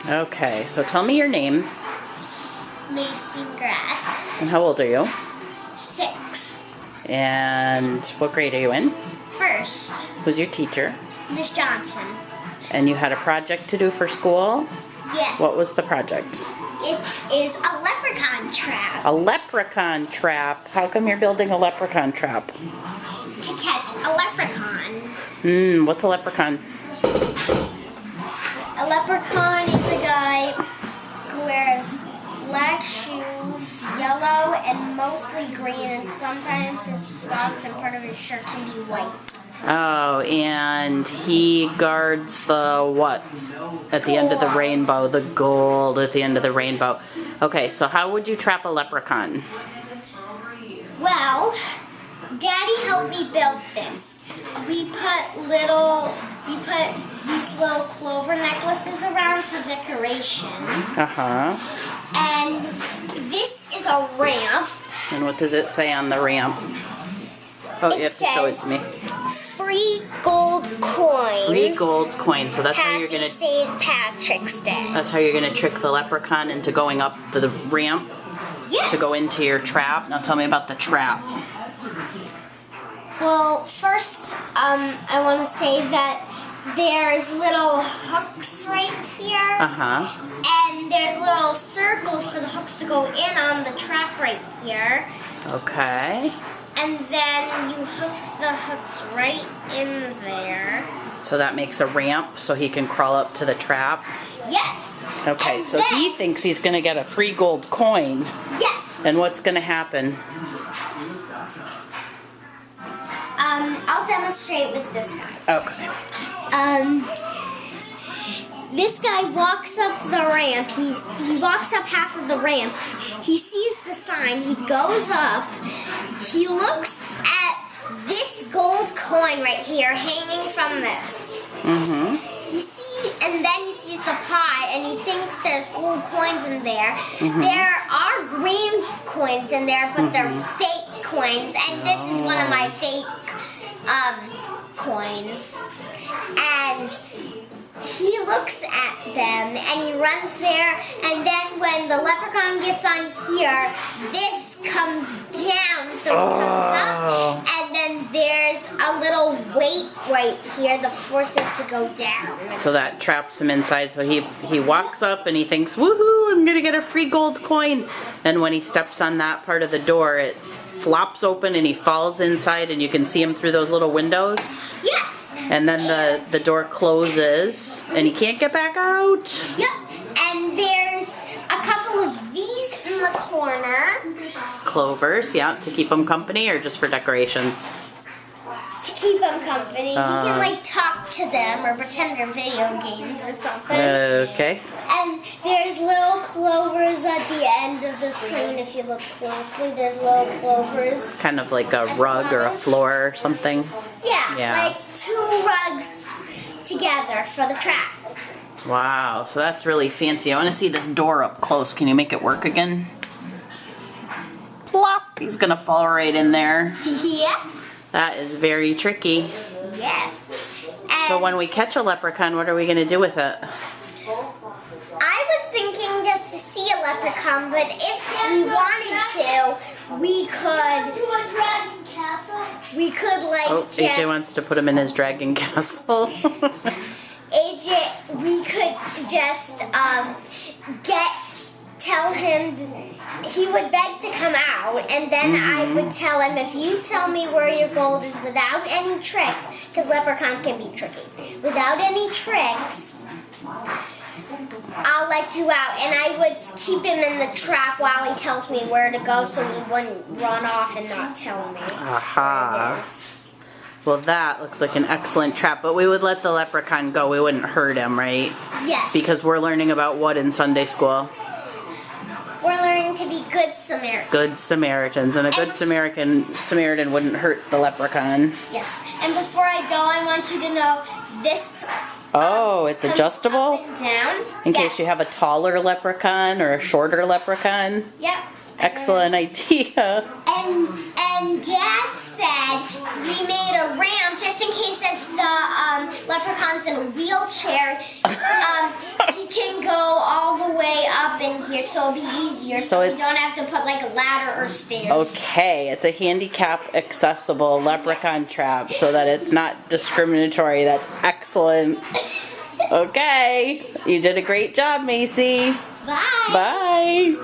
Okay, so tell me your name. Macy Grath. And how old are you? 6. And what grade are you in? First. Who's your teacher? Miss Johnson. And you had a project to do for school? Yes. What was the project? It is a leprechaun trap. A leprechaun trap. How come you're building a leprechaun trap? To catch a leprechaun. What's a leprechaun? A leprechaun is a guy who wears black shoes, yellow, and mostly green, and sometimes his socks and part of his shirt can be white. Oh, and he guards the what? At the end of the rainbow, the gold at the end of the rainbow. Okay, so how would you trap a leprechaun? Well, Daddy helped me build this. We put these little clover necklaces around for decoration. Uh-huh. And this is a ramp. And what does it say on the ramp? Oh, you have to show it to me. Free gold coins. Free gold coins. So that's how you're Happy gonna. St. Patrick's Day. That's how you're gonna trick the leprechaun into going up the ramp Yes. to go into your trap. Now tell me about the trap. Well, first, I want to say that there's little hooks right here. Uh-huh. And there's little circles for the hooks to go in on the trap right here. Okay. And then you hook the hooks right in there. So that makes a ramp so he can crawl up to the trap. Yes. Okay, And so then, he thinks he's gonna get a free gold coin. Yes. And what's gonna happen? I'll demonstrate with this guy. Okay. This guy walks up the ramp. He walks up half of the ramp. He sees the sign. He goes up. He looks at this gold coin right here hanging from this. Mm-hmm. And then he sees the pie, and he thinks there's gold coins in there. Mm-hmm. There are green coins in there, but they're fake coins, and this is one of my fake coins. And he looks at them, and he runs there, and then when the leprechaun gets on here, this comes down, so he comes up, and then there's a little weight right here to force it to go down. So that traps him inside. So he walks up and he thinks, woohoo, I'm gonna get a free gold coin. And when he steps on that part of the door, it flops open and he falls inside, and you can see him through those little windows. Yes! And then the door closes and he can't get back out. Yep. And there's a couple of these in the corner. Clovers, yeah, to keep him company or just for decorations? To keep him company. He can like talk to them or pretend they're video games or something. Okay. And there's little clovers at the end of the screen if you look closely. There's little clovers. Kind of like a rug or a floor or something. Yeah, like 2 rugs together for the trap. Wow, so that's really fancy. I want to see this door up close. Can you make it work again? Plop! He's gonna fall right in there. Yeah. That is very tricky. Yes. So when we catch a leprechaun, what are we gonna do with it? I was thinking just to see a leprechaun, but if we wanted to, we could. Do a dragon castle? We could like. Oh, AJ wants to put him in his dragon castle. AJ, we could just tell him. He would beg to come out, and then I would tell him, if you tell me where your gold is without any tricks, because leprechauns can be tricky, without any tricks, I'll let you out. And I would keep him in the trap while he tells me where to go, so he wouldn't run off and not tell me where it is. Well, that looks like an excellent trap, but we would let the leprechaun go. We wouldn't hurt him, right? Yes. Because we're learning about what in Sunday school? We're learning to be good Samaritans. Good Samaritans, and a good Samaritan wouldn't hurt the leprechaun. Yes. And before I go, I want you to know this. Oh, it's adjustable? Up and down. In case you have a taller leprechaun or a shorter leprechaun? Yep. Excellent idea. And Dad said we made a ramp just in case if the leprechaun's in a wheelchair, he can go so it'll be easier, So so we it's- don't have to put like a ladder or stairs. Okay, it's a handicap accessible leprechaun trap so that it's not discriminatory. That's excellent. Okay, you did a great job, Macy. Bye. Bye.